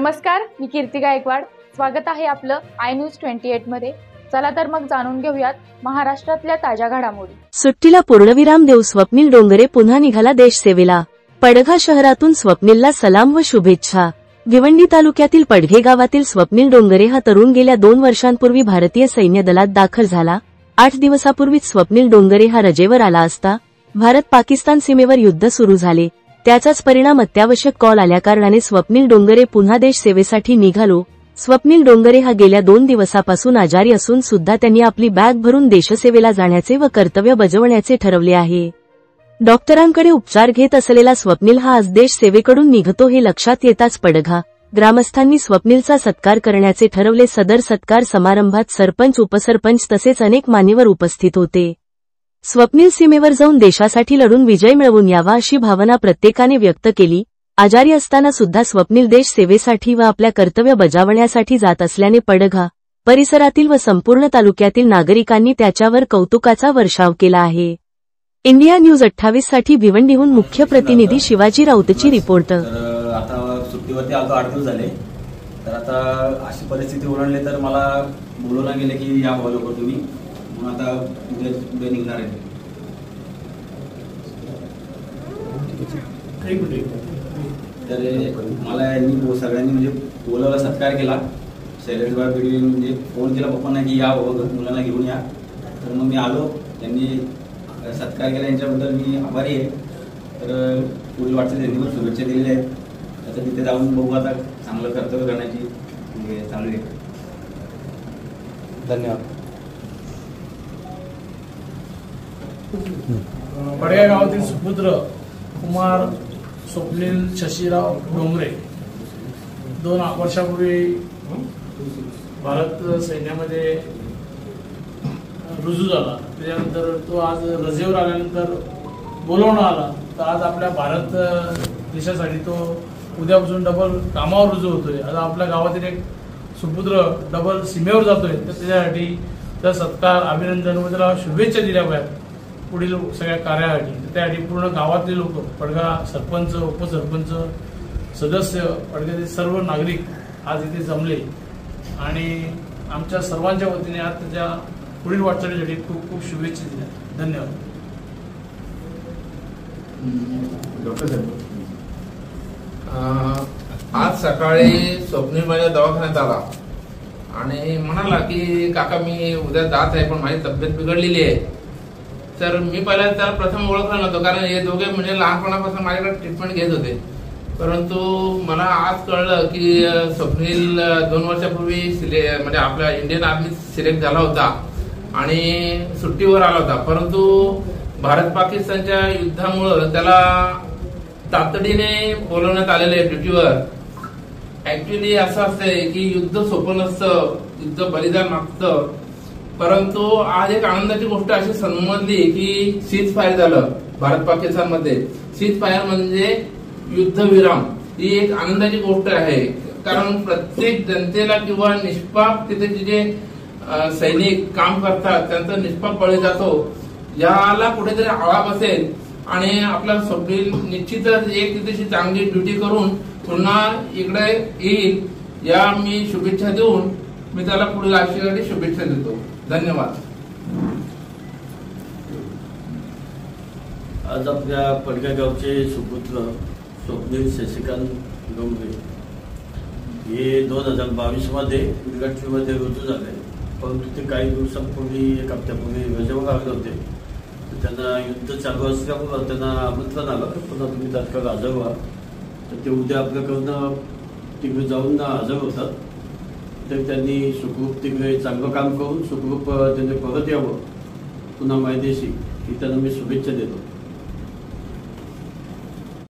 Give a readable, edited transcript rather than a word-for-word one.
नमस्कार, मी कीर्ती गायकवाड. स्वागत आहे आपलं आय न्यूज 28 मध्ये. चला तर मग जाणून घेऊयात महाराष्ट्रातल्या ताज्या घडामोडी. सुट्टीला पूर्णविराम देऊ स्वप्नील डोंगरे पुन्हा निघाला देशसेवेला. पडघा शहरातून स्वप्नीलला सलाम व शुभेच्छा. भिवंडी तालुक्यातील पडघे गावातील स्वप्नील डोंगरे हा तरुण गेल्या 2 वर्षांपूर्वी भारतीय सैन्य दलात दाखल झाला. 8 दिवसापूर्वीच स्वप्नील डोंगरे हा रजेवर आला असता भारत पाकिस्तान सीमेवर युद्ध सुरू झाले. त्याचाच परिणाम अत्यावश्यक कॉल आल्याकारणाने स्वप्नील डोंगरे पुन्हा देश सेवेसाठी निघालो. स्वप्नील डोंगरे हा गेल्या 2 दिवसापासून आजारी असून सुद्धा त्यांनी आपली बॅग भरून देशसेवेला जाण्याचे व कर्तव्य बजावण्याचे ठरवले आहे. डॉक्टरांकडे उपचार घेत असलेला स्वप्नील हा आज देश सेवेकडून निघतो हे लक्षात येताच पडघा ग्रामस्थांनी स्वप्नीलचा सत्कार करण्याचे ठरवले. सदर सत्कार समारंभात सरपंच, उपसरपंच तसेच अनेक मान्यवर उपस्थित होते. स्वप्नील सीमेवर जाऊन देशासाठी लढून विजय मिळवून यावा अशी भावना प्रत्येकाने व्यक्त केली. आजारी असताना सुद्धा स्वप्नील देश सेवेसाठी व आपल्या कर्तव्य बजावण्यासाठी जात असल्याने पडघा परिसरातील व संपूर्ण तालुक्यातील नागरिकांनी त्याच्यावर कौतुकाचा वर्षाव केला आहे. इंडिया न्यूज 28 साठी भिवंडीहून मुख्य प्रतिनिधी शिवाजी राऊतची रिपोर्ट. आता सुट्टीवरती आलो 8 दिवस झाले, तर आता अशी परिस्थिती ओळखली तर मला बोलवलं गेले की या लवकर तुम्ही, म्हणून आता उद्या निघणार आहे. तर मला यांनी सगळ्यांनी म्हणजे बोलावला, सत्कार केला. शैलेश भाई म्हणजे फोन केला पप्पांना की या मुलांना घेऊन या. तर मग मी आलो, त्यांनी सत्कार केला, यांच्याबद्दल मी आभारी आहे. तर पुढील वाटचाल त्यांनी पण शुभेच्छा दिलेल्या आहेत. आता तिथे जाऊन बघू, आता चांगलं कर्तव्य करण्याची चालू आहे. धन्यवाद. पडघा गावातील सुपुत्र कुमार स्वप्नील शशीराव डोंगरे 2 वर्षापूर्वी भारत सैन्यामध्ये रुजू झाला. त्याच्यानंतर तो आज रजेवर आल्यानंतर बोलवणं आला, तर आज आपल्या भारत देशासाठी तो उद्यापासून डबल कामावर रुजू होतोय. आता आपल्या गावातील एक सुपुत्र डबल सीमेवर जातोय, तर त्याच्यासाठी त्या सत्कार, अभिनंदन व त्याला शुभेच्छा दिल्या पाहिजेत पुढील सगळ्या कार्यासाठी. त्यासाठी पूर्ण गावातले लोक, पडघा सरपंच, उपसरपंच, सदस्य, पडघ्याचे सर्व नागरिक आज इथे जमले आणि आमच्या सर्वांच्या वतीने आज त्याच्या पुढील वाटचालीसाठी खूप खूप शुभेच्छा दिल्या. धन्यवाद. डॉक्टर साहेब, आज सकाळी स्वप्नील माझ्या दवाखान्यात आला आणि म्हणाला की काका मी उद्या जात आहे, पण माझी तब्येत बिघडलेली आहे. तर मी पहिला त्याला प्रथम ओळखलं नव्हतं, कारण हे दोघे म्हणजे लहानपणापासून माझ्याकडे ट्रीटमेंट घेत होते. परंतु मला आज कळलं की स्वप्नील 2 वर्षापूर्वी म्हणजे आपल्या इंडियन आर्मीत सिलेक्ट झाला होता आणि सुट्टीवर आला होता. परंतु भारत पाकिस्तानच्या युद्धामुळं त्याला तातडीने बोलवण्यात आलेलं आहे ड्युटीवर. ऍक्च्युली असं असतंय की युद्ध सोपं नसतं, युद्ध बलिदान मागतं. परंतु आज एक आनंदाची गोष्ट अशी समजली की सीज फायर झालं भारत पाकिस्तान मध्ये. सीज फायर म्हणजे युद्धविराम, ही एक आनंदाची गोष्ट आहे. कारण प्रत्येक जनतेला किंवा निष्पाप तिथे जे सैनिक काम करतात त्यांचा निष्पाप बळी जातो, याला कुठेतरी आळा बसेल आणि आपला स्वप्नील निश्चितच एक तिथेशी चांगली ड्युटी करून पुन्हा इकडे येईल, या मी शुभेच्छा देऊन मी त्याला पुढील आयुष्यासाठी शुभेच्छा देतो. धन्यवाद. आज आपल्या पडघा गावचे सुपुत्र स्वप्नील शशिकांत डोंगरे हे 2022 मध्ये मिलिटरीमध्ये रुजू झाले. परंतु ते काही दिवसांपूर्वी, 1 हप्त्यापूर्वी रजेवर आले होते. तर त्यांना युद्ध चालू असल्यामुळं त्यांना आमंत्रण आलं की पुन्हा तुम्ही तात्काळ हजर व्हा. तर ते उद्या आपल्याकडनं तिकडे जाऊन हजर होतात. तर त्यांनी सुखरूप तिकडे चांगलं काम करून सुखरूप त्यांनी परत यावं पुन्हा मायदेशी, ही त्यांना मी शुभेच्छा देतो.